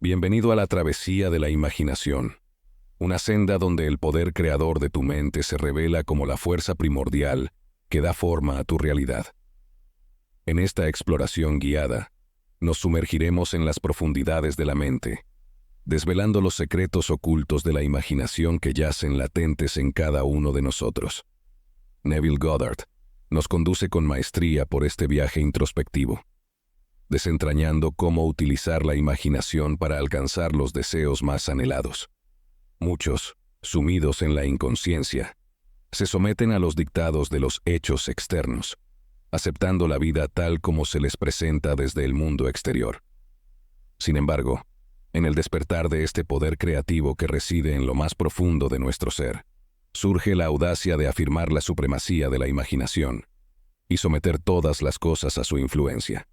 Bienvenido a la travesía de la imaginación, una senda donde el poder creador de tu mente se revela como la fuerza primordial que da forma a tu realidad. En esta exploración guiada, nos sumergiremos en las profundidades de la mente, desvelando los secretos ocultos de la imaginación que yacen latentes en cada uno de nosotros. Neville Goddard nos conduce con maestría por este viaje introspectivo, desentrañando cómo utilizar la imaginación para alcanzar los deseos más anhelados. Muchos, sumidos en la inconsciencia, se someten a los dictados de los hechos externos, aceptando la vida tal como se les presenta desde el mundo exterior. Sin embargo, en el despertar de este poder creativo que reside en lo más profundo de nuestro ser, surge la audacia de afirmar la supremacía de la imaginación y someter todas las cosas a su influencia.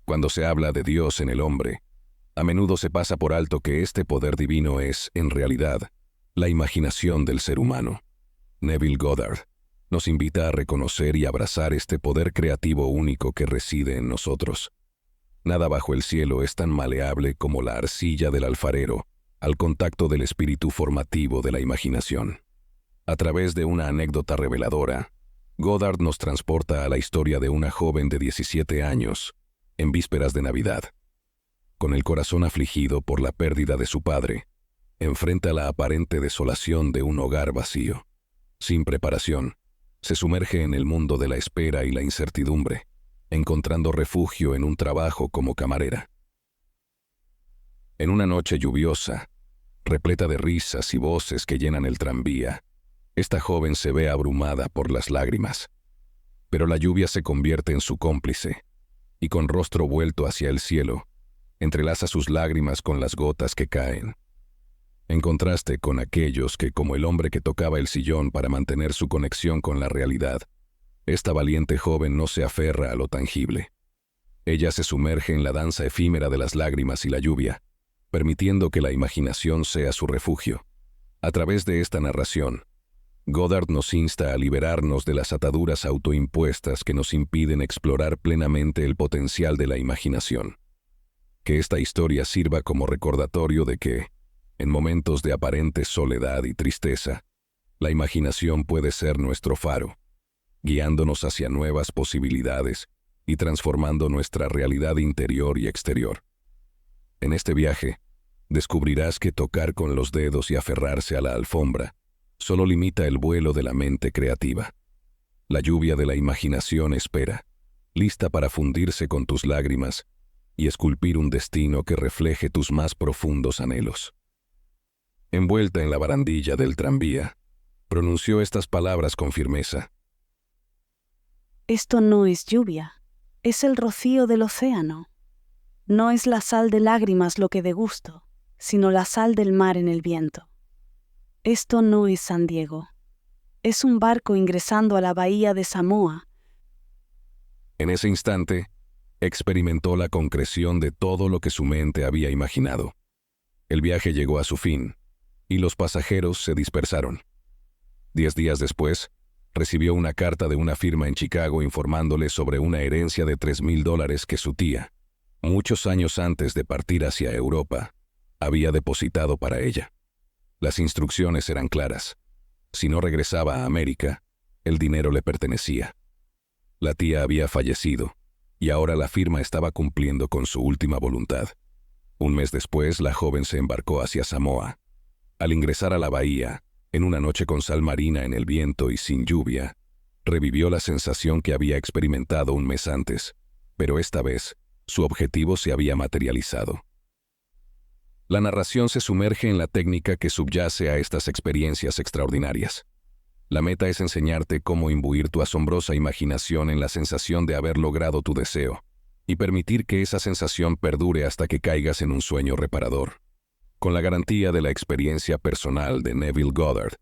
Cuando se habla de Dios en el hombre, a menudo se pasa por alto que este poder divino es, en realidad, la imaginación del ser humano. Neville Goddard nos invita a reconocer y abrazar este poder creativo único que reside en nosotros. Nada bajo el cielo es tan maleable como la arcilla del alfarero al contacto del espíritu formativo de la imaginación. A través de una anécdota reveladora, Goddard nos transporta a la historia de una joven de 17 años, en vísperas de Navidad. Con el corazón afligido por la pérdida de su padre, enfrenta la aparente desolación de un hogar vacío. Sin preparación, se sumerge en el mundo de la espera y la incertidumbre, encontrando refugio en un trabajo como camarera. En una noche lluviosa, repleta de risas y voces que llenan el tranvía, esta joven se ve abrumada por las lágrimas. Pero la lluvia se convierte en su cómplice, y con rostro vuelto hacia el cielo, entrelaza sus lágrimas con las gotas que caen. En contraste con aquellos que, como el hombre que tocaba el sillón para mantener su conexión con la realidad, esta valiente joven no se aferra a lo tangible. Ella se sumerge en la danza efímera de las lágrimas y la lluvia, permitiendo que la imaginación sea su refugio. A través de esta narración, Goddard nos insta a liberarnos de las ataduras autoimpuestas que nos impiden explorar plenamente el potencial de la imaginación. Que esta historia sirva como recordatorio de que, en momentos de aparente soledad y tristeza, la imaginación puede ser nuestro faro, guiándonos hacia nuevas posibilidades y transformando nuestra realidad interior y exterior. En este viaje, descubrirás que tocar con los dedos y aferrarse a la alfombra solo limita el vuelo de la mente creativa. La lluvia de la imaginación espera, lista para fundirse con tus lágrimas y esculpir un destino que refleje tus más profundos anhelos. Envuelta en la barandilla del tranvía, pronunció estas palabras con firmeza. Esto no es lluvia, es el rocío del océano. No es la sal de lágrimas lo que degusto, sino la sal del mar en el viento. Esto no es San Diego, es un barco ingresando a la bahía de Samoa. En ese instante, experimentó la concreción de todo lo que su mente había imaginado. El viaje llegó a su fin, y los pasajeros se dispersaron. 10 días después, recibió una carta de una firma en Chicago informándole sobre una herencia de $3,000 que su tía, muchos años antes de partir hacia Europa, había depositado para ella. Las instrucciones eran claras. Si no regresaba a América, el dinero le pertenecía. La tía había fallecido, y ahora la firma estaba cumpliendo con su última voluntad. Un mes después, la joven se embarcó hacia Samoa. Al ingresar a la bahía, en una noche con sal marina en el viento y sin lluvia, revivió la sensación que había experimentado un mes antes, pero esta vez, su objetivo se había materializado. La narración se sumerge en la técnica que subyace a estas experiencias extraordinarias. La meta es enseñarte cómo imbuir tu asombrosa imaginación en la sensación de haber logrado tu deseo, y permitir que esa sensación perdure hasta que caigas en un sueño reparador. Con la garantía de la experiencia personal de Neville Goddard,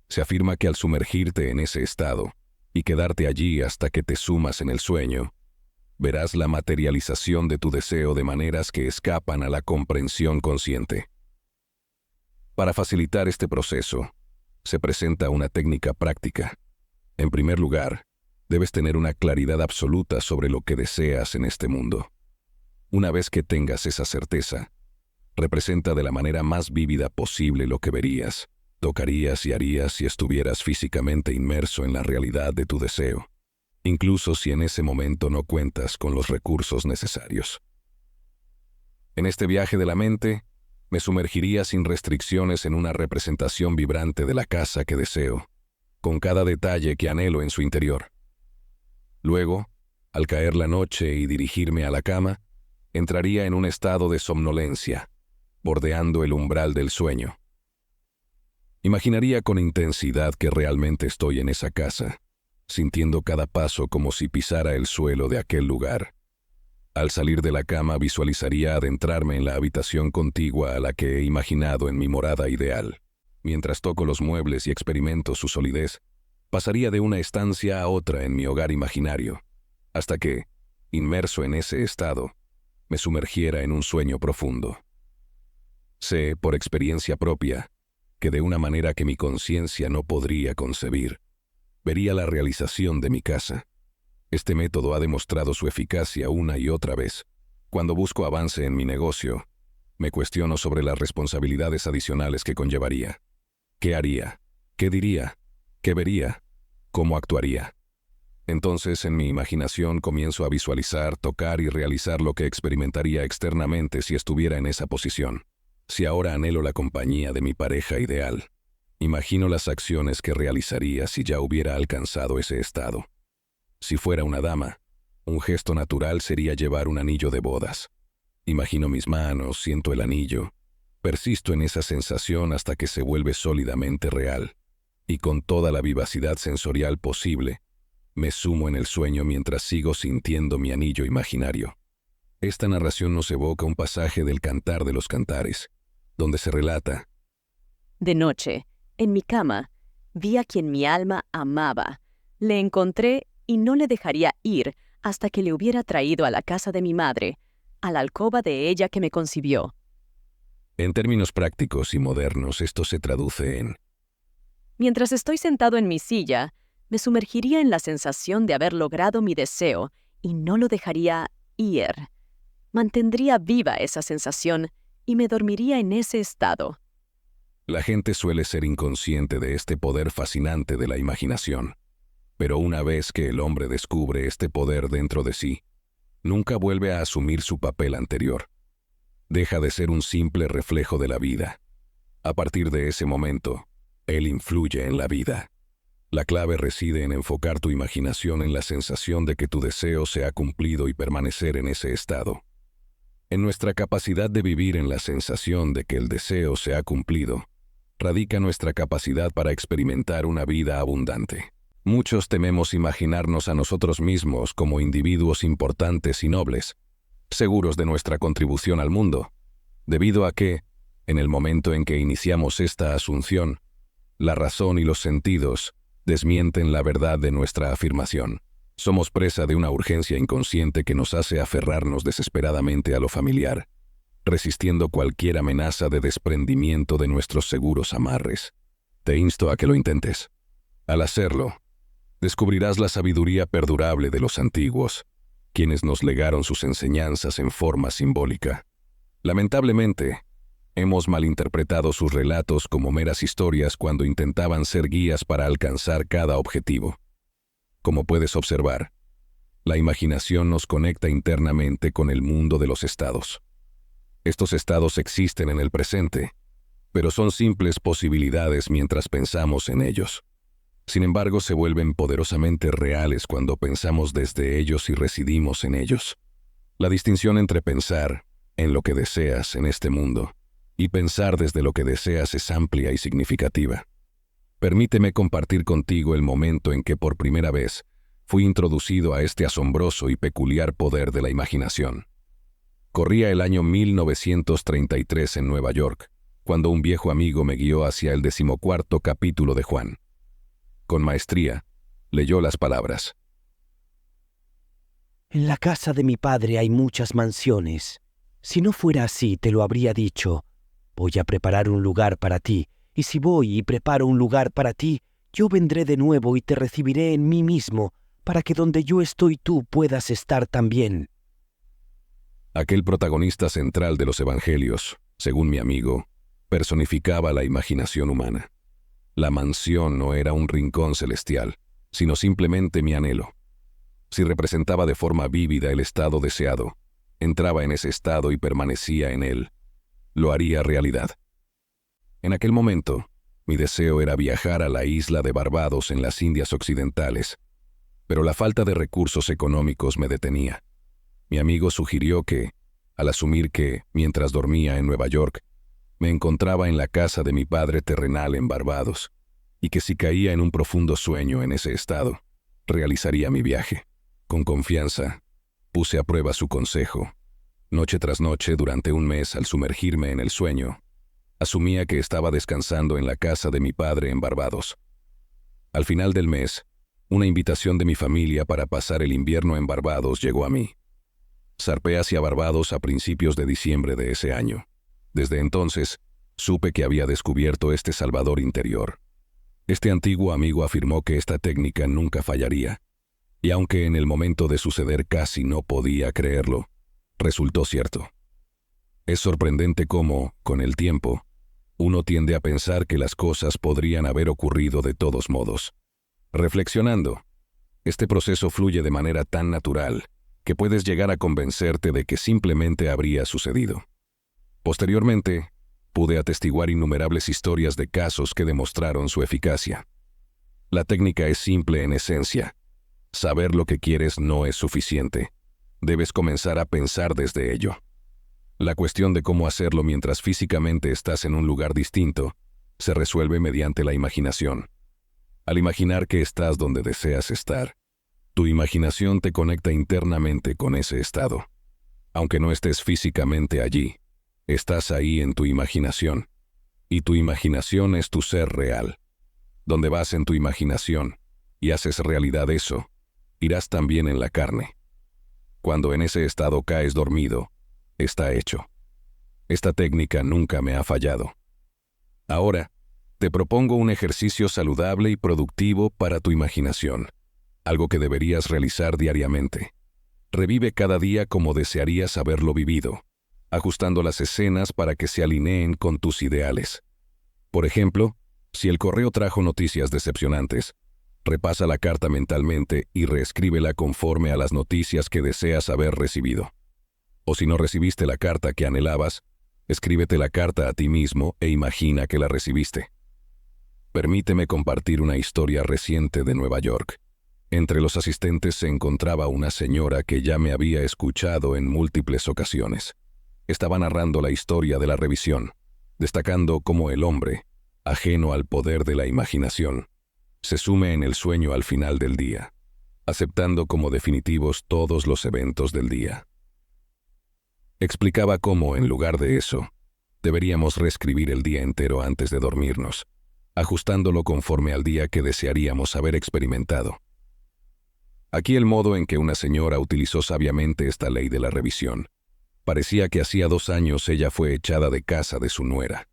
se afirma que al sumergirte en ese estado, y quedarte allí hasta que te sumas en el sueño, verás la materialización de tu deseo de maneras que escapan a la comprensión consciente. Para facilitar este proceso, se presenta una técnica práctica. En primer lugar, debes tener una claridad absoluta sobre lo que deseas en este mundo. Una vez que tengas esa certeza, representa de la manera más vívida posible lo que verías, tocarías y harías si estuvieras físicamente inmerso en la realidad de tu deseo, incluso si en ese momento no cuentas con los recursos necesarios. En este viaje de la mente, me sumergiría sin restricciones en una representación vibrante de la casa que deseo, con cada detalle que anhelo en su interior. Luego, al caer la noche y dirigirme a la cama, entraría en un estado de somnolencia, bordeando el umbral del sueño. Imaginaría con intensidad que realmente estoy en esa casa, sintiendo cada paso como si pisara el suelo de aquel lugar. Al salir de la cama visualizaría adentrarme en la habitación contigua a la que he imaginado en mi morada ideal. Mientras toco los muebles y experimento su solidez, pasaría de una estancia a otra en mi hogar imaginario, hasta que, inmerso en ese estado, me sumergiera en un sueño profundo. Sé, por experiencia propia, que de una manera que mi conciencia no podría concebir, vería la realización de mi casa. Este método ha demostrado su eficacia una y otra vez. Cuando busco avance en mi negocio, me cuestiono sobre las responsabilidades adicionales que conllevaría. ¿Qué haría? ¿Qué diría? ¿Qué vería? ¿Cómo actuaría? Entonces, en mi imaginación comienzo a visualizar, tocar y realizar lo que experimentaría externamente si estuviera en esa posición. Si ahora anhelo la compañía de mi pareja ideal, imagino las acciones que realizaría si ya hubiera alcanzado ese estado. Si fuera una dama, un gesto natural sería llevar un anillo de bodas. Imagino mis manos, siento el anillo, persisto en esa sensación hasta que se vuelve sólidamente real, y con toda la vivacidad sensorial posible, me sumo en el sueño mientras sigo sintiendo mi anillo imaginario. Esta narración nos evoca un pasaje del Cantar de los Cantares, donde se relata: De noche, en mi cama, vi a quien mi alma amaba. Le encontré y no le dejaría ir hasta que le hubiera traído a la casa de mi madre, a la alcoba de ella que me concibió. En términos prácticos y modernos, esto se traduce en: Mientras estoy sentado en mi silla, me sumergiría en la sensación de haber logrado mi deseo y no lo dejaría ir. Mantendría viva esa sensación y me dormiría en ese estado. La gente suele ser inconsciente de este poder fascinante de la imaginación, pero una vez que el hombre descubre este poder dentro de sí, nunca vuelve a asumir su papel anterior. Deja de ser un simple reflejo de la vida. A partir de ese momento, él influye en la vida. La clave reside en enfocar tu imaginación en la sensación de que tu deseo se ha cumplido y permanecer en ese estado. En nuestra capacidad de vivir en la sensación de que el deseo se ha cumplido, radica nuestra capacidad para experimentar una vida abundante. Muchos tememos imaginarnos a nosotros mismos como individuos importantes y nobles, seguros de nuestra contribución al mundo, debido a que, en el momento en que iniciamos esta asunción, la razón y los sentidos desmienten la verdad de nuestra afirmación. Somos presa de una urgencia inconsciente que nos hace aferrarnos desesperadamente a lo familiar, resistiendo cualquier amenaza de desprendimiento de nuestros seguros amarres. Te insto a que lo intentes. Al hacerlo, descubrirás la sabiduría perdurable de los antiguos, quienes nos legaron sus enseñanzas en forma simbólica. Lamentablemente, hemos malinterpretado sus relatos como meras historias cuando intentaban ser guías para alcanzar cada objetivo. Como puedes observar, la imaginación nos conecta internamente con el mundo de los estados. Estos estados existen en el presente, pero son simples posibilidades mientras pensamos en ellos. Sin embargo, se vuelven poderosamente reales cuando pensamos desde ellos y residimos en ellos. La distinción entre pensar en lo que deseas en este mundo y pensar desde lo que deseas es amplia y significativa. Permíteme compartir contigo el momento en que por primera vez fui introducido a este asombroso y peculiar poder de la imaginación. Corría el año 1933 en Nueva York, cuando un viejo amigo me guió hacia el 14º capítulo de Juan. Con maestría, leyó las palabras: En la casa de mi padre hay muchas mansiones. Si no fuera así, te lo habría dicho. Voy a preparar un lugar para ti, y si voy y preparo un lugar para ti, yo vendré de nuevo y te recibiré en mí mismo, para que donde yo estoy tú puedas estar también. Aquel protagonista central de los evangelios según mi amigo, personificaba la imaginación humana. La mansión no era un rincón celestial, sino simplemente mi anhelo. Si representaba de forma vívida el estado deseado, entraba en ese estado y permanecía en él. Lo haría realidad. En aquel momento, mi deseo era viajar a la isla de Barbados en las Indias Occidentales, pero la falta de recursos económicos me detenía. Mi amigo sugirió que, al asumir que, mientras dormía en Nueva York, me encontraba en la casa de mi padre terrenal en Barbados, y que si caía en un profundo sueño en ese estado, realizaría mi viaje. Con confianza, puse a prueba su consejo. Noche tras noche, durante un mes, al sumergirme en el sueño, asumía que estaba descansando en la casa de mi padre en Barbados. Al final del mes, una invitación de mi familia para pasar el invierno en Barbados llegó a mí. Zarpé hacia Barbados a principios de diciembre de ese año. Desde entonces, supe que había descubierto este salvador interior. Este antiguo amigo afirmó que esta técnica nunca fallaría, y aunque en el momento de suceder casi no podía creerlo, resultó cierto. Es sorprendente cómo, con el tiempo, uno tiende a pensar que las cosas podrían haber ocurrido de todos modos. Reflexionando, este proceso fluye de manera tan natural que puedes llegar a convencerte de que simplemente habría sucedido. Posteriormente, pude atestiguar innumerables historias de casos que demostraron su eficacia. La técnica es simple en esencia. Saber lo que quieres no es suficiente. Debes comenzar a pensar desde ello. La cuestión de cómo hacerlo mientras físicamente estás en un lugar distinto se resuelve mediante la imaginación. Al imaginar que estás donde deseas estar, tu imaginación te conecta internamente con ese estado. Aunque no estés físicamente allí, estás ahí en tu imaginación. Y tu imaginación es tu ser real. Donde vas en tu imaginación y haces realidad eso, irás también en la carne. Cuando en ese estado caes dormido, está hecho. Esta técnica nunca me ha fallado. Ahora, te propongo un ejercicio saludable y productivo para tu imaginación, algo que deberías realizar diariamente. Revive cada día como desearías haberlo vivido, ajustando las escenas para que se alineen con tus ideales. Por ejemplo, si el correo trajo noticias decepcionantes, repasa la carta mentalmente y reescríbela conforme a las noticias que deseas haber recibido. O si no recibiste la carta que anhelabas, escríbete la carta a ti mismo e imagina que la recibiste. Permíteme compartir una historia reciente de Nueva York. Entre los asistentes se encontraba una señora que ya me había escuchado en múltiples ocasiones. Estaba narrando la historia de la revisión, destacando cómo el hombre, ajeno al poder de la imaginación, se sume en el sueño al final del día, aceptando como definitivos todos los eventos del día. Explicaba cómo, en lugar de eso, deberíamos reescribir el día entero antes de dormirnos, ajustándolo conforme al día que desearíamos haber experimentado. Aquí el modo en que una señora utilizó sabiamente esta ley de la revisión. Parecía que hacía 2 años ella fue echada de casa de su nuera.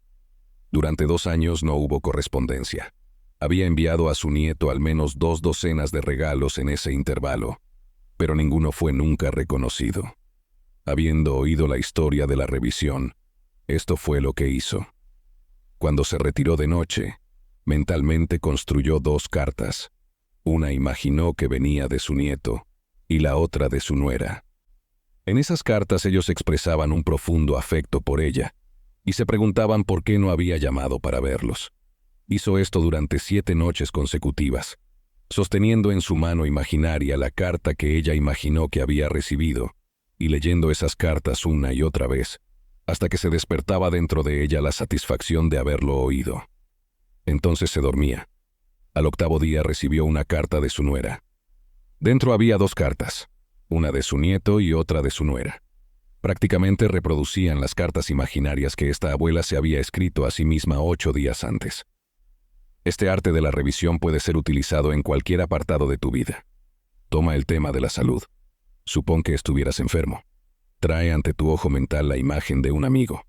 Durante 2 años no hubo correspondencia. Había enviado a su nieto al menos 2 docenas de regalos en ese intervalo, pero ninguno fue nunca reconocido. Habiendo oído la historia de la revisión, esto fue lo que hizo. Cuando se retiró de noche, mentalmente construyó 2 cartas. Una imaginó que venía de su nieto y la otra de su nuera. En esas cartas ellos expresaban un profundo afecto por ella y se preguntaban por qué no había llamado para verlos. Hizo esto durante 7 noches consecutivas, sosteniendo en su mano imaginaria la carta que ella imaginó que había recibido y leyendo esas cartas una y otra vez, hasta que se despertaba dentro de ella la satisfacción de haberlo oído. Entonces se dormía. Al 8º día recibió una carta de su nuera. Dentro había 2 cartas, una de su nieto y otra de su nuera. Prácticamente reproducían las cartas imaginarias que esta abuela se había escrito a sí misma 8 días antes. Este arte de la revisión puede ser utilizado en cualquier apartado de tu vida. Toma el tema de la salud. Supón que estuvieras enfermo. Trae ante tu ojo mental la imagen de un amigo.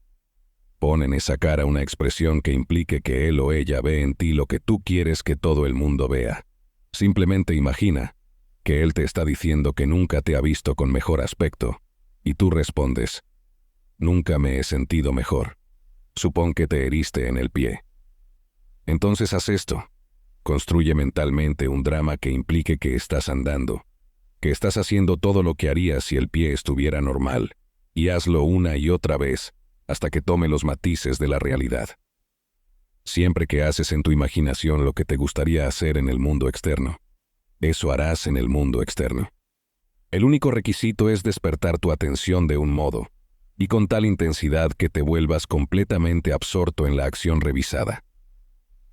Pon en esa cara una expresión que implique que él o ella ve en ti lo que tú quieres que todo el mundo vea. Simplemente imagina que él te está diciendo que nunca te ha visto con mejor aspecto, y tú respondes, nunca me he sentido mejor. Supón que te heriste en el pie. Entonces haz esto. Construye mentalmente un drama que implique que estás andando, que estás haciendo todo lo que harías si el pie estuviera normal, y hazlo una y otra vez hasta que tome los matices de la realidad. Siempre que haces en tu imaginación lo que te gustaría hacer en el mundo externo, eso harás en el mundo externo. El único requisito es despertar tu atención de un modo, y con tal intensidad que te vuelvas completamente absorto en la acción revisada.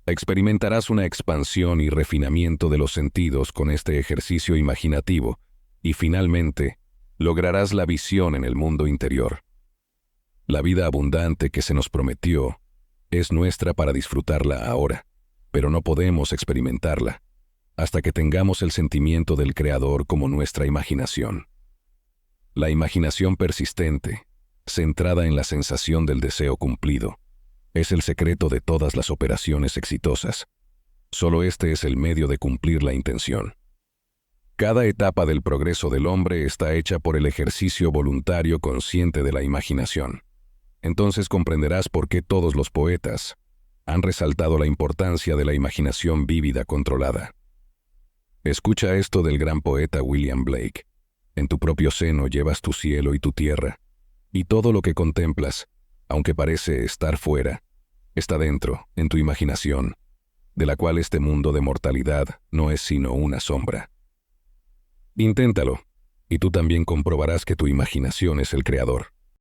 Experimentarás una expansión y refinamiento de los sentidos con este ejercicio imaginativo, y finalmente, lograrás la visión en el mundo interior. La vida abundante que se nos prometió es nuestra para disfrutarla ahora, pero no podemos experimentarla hasta que tengamos el sentimiento del Creador como nuestra imaginación. La imaginación persistente, centrada en la sensación del deseo cumplido, es el secreto de todas las operaciones exitosas. Solo este es el medio de cumplir la intención. Cada etapa del progreso del hombre está hecha por el ejercicio voluntario consciente de la imaginación. Entonces comprenderás por qué todos los poetas han resaltado la importancia de la imaginación vívida controlada. Escucha esto del gran poeta William Blake. En tu propio seno llevas tu cielo y tu tierra, y todo lo que contemplas, aunque parece estar fuera, está dentro, en tu imaginación, de la cual este mundo de mortalidad no es sino una sombra. Inténtalo, y tú también comprobarás que tu imaginación es el creador.